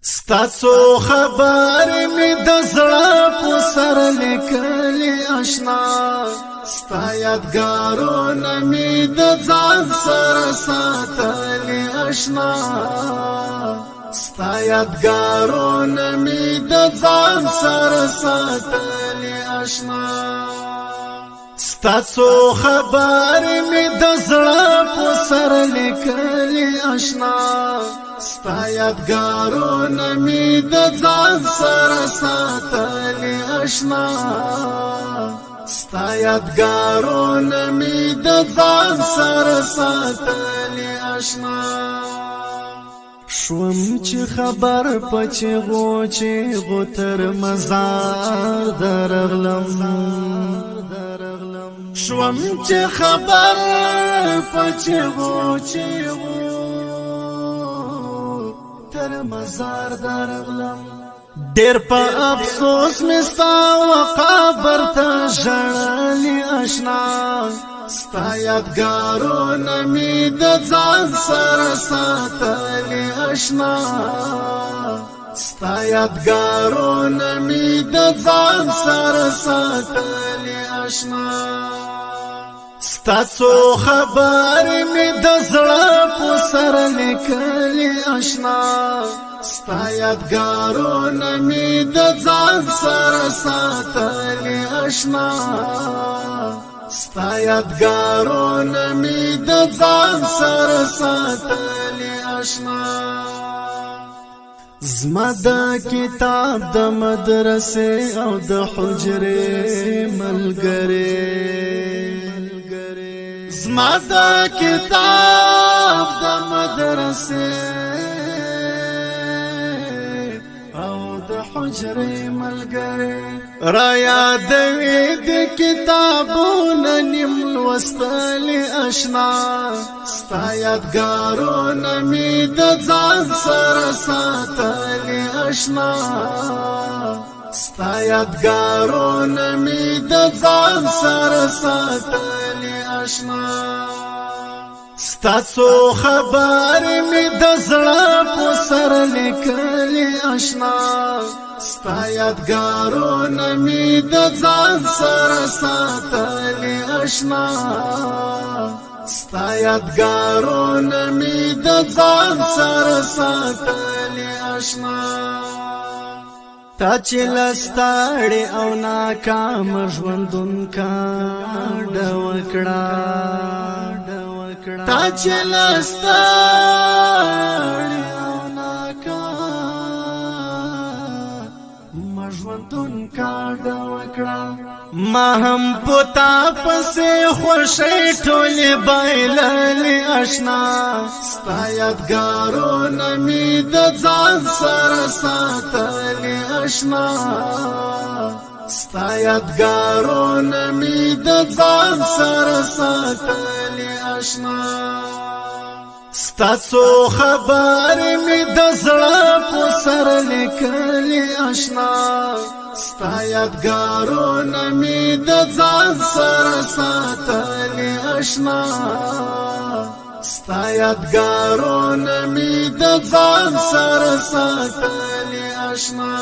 ستاسو خبر می د زړه په سر لیکلي آشنا ستا یادګارونه می د ځان سره ساتلي آشنا ستا یادګارونه می د ځان سره ساتلي آشنا ستاسو خبر می د زړه په سر لیکلي آشنا ستا یادګارونه می د ځان سره ساتلي آشنا ستا یادګارونه می د ځان سره ساتلي آشنا شوم چې خبر پچغو چې غتر مزار درغلم شوم چې خبر پچغو چې تر مزار درغلم ډېر په افسوس مستا وقبر ته ژړلي آشنا ستا یادګارونه می د ځان سره ساتلي آشنا ستا یادګارونه می د ځان سره ساتلي آشنا ستاسو خبر می د زړه په سر لیکلي آشنا ستا یادګارونه می د ځان سره ساتلي آشنا ستا یادګارونه می د ځان سره ساتلي آشنا زما د کتاب د مدرسې او د حجرې ملګری زما د کتاب د مدرسې او د حجرې ملګری را یادوي د کتابونه نیم لوستلي آشنا ستا یادګارونه می د ځان سره ساتلي آشنا ستا یادګارونه می د ځان سره ساتلي آشنا ستاسو خبر می د زړه په سر لیکلي آشنا ستا یادګارونه می د ځان سره ساتلي آشنا ستا یادګارونه می د ځان سره ساتلي آشنا تا چې لستاړې او ناکام ژوندون کاډ وکړه تا چې لستاړې او ناکام ژوندون کاډ وکړه ما هم پتا پسې خوشې ټولې بایللې آشنا ستا یادګارونه می د ځان سره ساتلي آشنا ستا یادګارونه می د ځان سره ساتلي آشنا ستاسو خبر می د زړه په سر لیکلي آشنا ستا یادګارونه می د ځان سره ساتلي آشنا ستا یادګارونه می د ځان سره ساتلي آشنا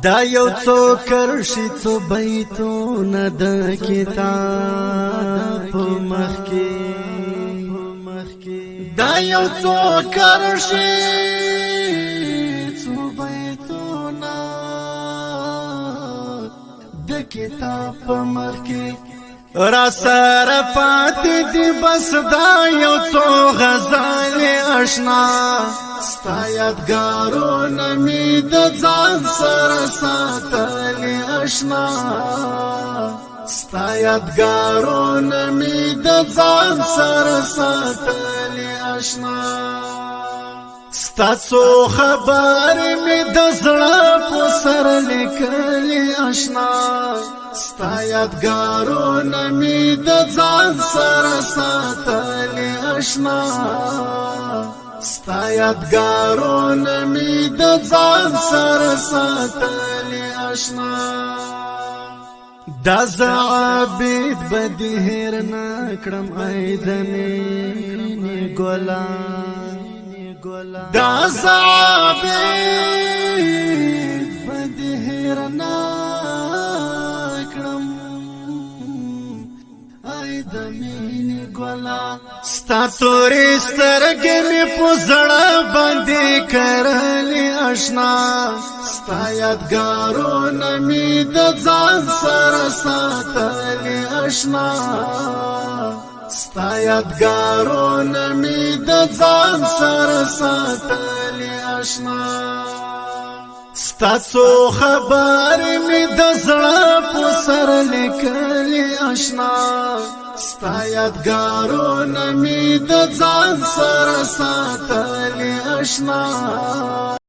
دا یو څو کرشي څو بیتونه د کتاب په مخ کې دا یو څو کرشي څو بیتونه د کتاب په مخ کې را سره پاتې دي بس دا یو څو غزلې آشنا ستا یادګارونه می د ځان سره ساتلي آشنا ستا یادګارونه می د ځان سره ساتلي آشنا ستاسو خبر می د زړه په سر لیکلي آشنا ستا یادګارونه می د ځان سره ساتلي آشنا ستا یادګارونه می د ځان سره ساتلي آشنا دا زعبید بدی هیر نکړم ایدنی ګلان دا زعبید ستا تورې سترګې مې په زړه باندې کرلې آشنا ستا یادګارونه مې د ځان سره ساتلې آشنا ستا یادګارونه مې د ځان سره ساتلې آشنا ستا څو خبرې مې د زړه په سر لیکلې آشنا ستا یادګارونه مې د ځان سره ساتلې آشنا